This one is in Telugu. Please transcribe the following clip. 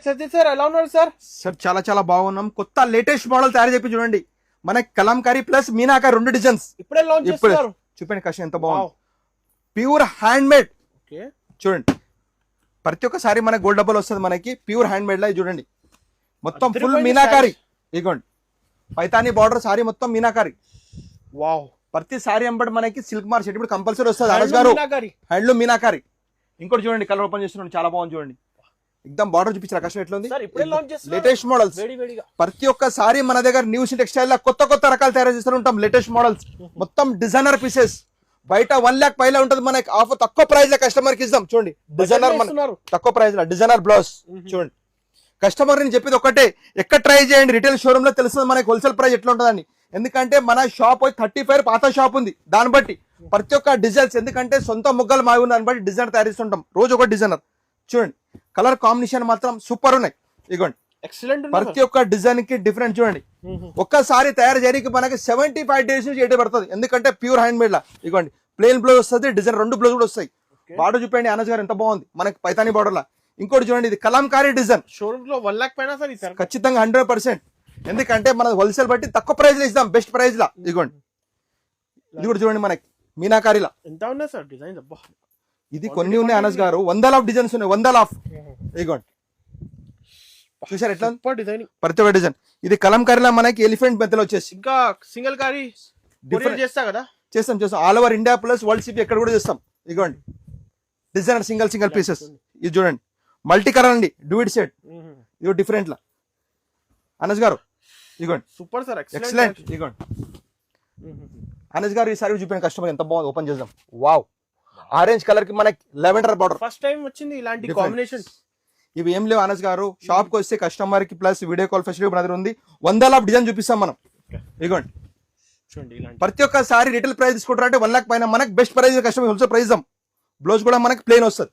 సత్య సార్ ఎలా ఉన్నారు సార్? సార్ చాలా చాలా బాగున్నాం. కొత్త లేటెస్ట్ మోడల్ తయారు చెప్పి చూడండి. మనకి కలంకారీ ప్లస్ మీనాకారి రెండు డిజైన్స్ ఇప్పుడే లాంచ్ చేస్తున్నారు. చూపండి కష్టం ఎంత బాగుంది. Pure hand made. ఓకే చూడండి ప్రతి ఒక్కసారి మనకి గోల్డ్ డబ్బులు వస్తుంది. మనకి ప్యూర్ హ్యాండ్ మేడ్ లా చూడండి. మొత్తం ఫుల్ మీనాకారి. ఇదిగోండి పైతానీ బార్డర్ సారీ మొత్తం మీనాకారి. వావ్. ప్రతి సారీ అంబడి మనకి సిల్క్ మార్క్ సెట్ ఇప్పుడు కంపల్సరీ వస్తుంది. అనస్ గారు హ్యాండ్లూమ్ మీనాకారి. ఇంకోటి చూడండి కలర్ ఓపెన్ చేస్తున్నాను చాలా బాగుంది చూడండి. ఎక్దమ్ బార్డర్ చూపించారు కష్టం ఎట్లా ఉంది. లేటెస్ట్ మోడల్స్ ప్రతి ఒక్క సారీ మన దగ్గర న్యూస్ టెక్స్టైల్ లా కొత్త కొత్త రకాలు తయారు చేస్తూ ఉంటాం. లేటెస్ట్ మోడల్స్ మొత్తం డిజైనర్ పీసెస్. బయట 1 lakh పైన ఉంటుంది మనకి. ఆఫర్ తక్కువ ప్రైస్ లో కస్టమర్ కి ఇద్దాం. చూడండి డిజైనర్ మన తక్కువ ప్రైస్ లో డిజైనర్ బ్లౌజ్. చూడండి కస్టమర్ నేను చెప్పేది ఒకటే, ఎక్కడ ట్రై చేయండి. రిటైల్ షోరూమ్ లో తెలుస్తుంది మనకి హోల్సేల్ ప్రైస్ ఎట్లా ఉంటుందని. ఎందుకంటే మన షాప్ 35 పాత షాప్ ఉంది. దాన్ని బట్టి ప్రతి ఒక్క డిజైన్స్, ఎందుకంటే సొంత ముగ్గలు మావి ఉన్న దాన్ని బట్టి డిజైన్ తయారు చేస్తుంటాం. రోజు ఒక డిజైనర్. చూడండి కలర్ కాంబినేషన్ మాత్రం సూపర్ ఉన్నాయి. ఇగోండి ఎక్సలెంట్. ప్రతి ఒక్క డిజైన్ కి డిఫరెంట్ చూడండి. ఒక్కసారి తయారు చేయడానికి మనకి 75 days నుంచి 80 పడుతుంది. ఎందుకంటే ప్యూర్ హ్యాండ్ మేడ్ లా. ఇగోండి ప్లెయిన్ బ్లౌజ్ వస్తుంది, డిజైన్ 2 బ్లౌజ్ కూడా వస్తాయి. బార్డర్ చూపండి అనస్ గారు ఎంత బాగుంది మనకి పైతానీ బార్డర్ లా. ఇంకోటి చూడండి ఇది కలంకారీ డిజైన్. షోరూమ్ లో 1 lakh పైన ఖచ్చితంగా 100%. ఎందుకంటే మన హోల్సేల్ బట్టి తక్కువ ప్రైస్ లో ఇస్తాం, బెస్ట్ ప్రైస్ లా. ఇదిగోండి ఇది కూడా చూడండి మనకి మీనాకారీలా. ఎంత ఉన్నాయి సార్ డిజైన్? ఇది కొన్ని ఉన్నాయి అనస్ గారు, 100 డిజైన్స్ ఉన్నాయి. 100. ఇదిగోండి చూసారు ఎట్లా డిజైన్ ప్రతి ఒక్క డిజైన్. ఇది కలంకారీలా మనకి ఎలిఫెంట్ మెత్తలో వచ్చేసి. ఇంకా సింగిల్ కారీ డిఫరెంట్ చేస్తా కదా. చేస్తాం all over India plus world CP ఎక్కడ కూడా చేస్తాం. ఇదిగోండి డిజైనర్ సింగిల్ పీసెస్. ఇది చూడండి మల్టీ కలర్ అండి, డూయిట్ సెట్. ఇది డిఫరెంట్ లా అనస్ గారు. ఇదిగోండి సూపర్ సార్ ఎక్సలెంట్. ఇదిగోండి అనస్ గారు ఈ సారీ చూపించిన కస్టమర్ ఎంత బాగుంది. ఓపెన్ చేద్దాం. వావ్ ఆరెంజ్ కలర్ కి మనకి లెవెండర్ బార్డర్. ఫస్ట్ టైం వచ్చింది ఇలాంటి కాంబినేషన్. ఇవి ఏం లేవు అనస్ గారు. షాప్ కి వస్తే కస్టమర్ కి ప్లస్ వీడియో కాల్ ఫెసిలిటీ మన దగ్గర ఉంది. 100 డిజైన్ చూపిస్తాం మనం. ఇదిగోండి ప్రతి ఒక్క సారీ రిటైల్ ప్రైస్ తీసుకుంటారంటే 1 lakh పైన మనకి best price customer wholesale price. Blouse కూడా మనకి ప్లెయిన్ వస్తుంది.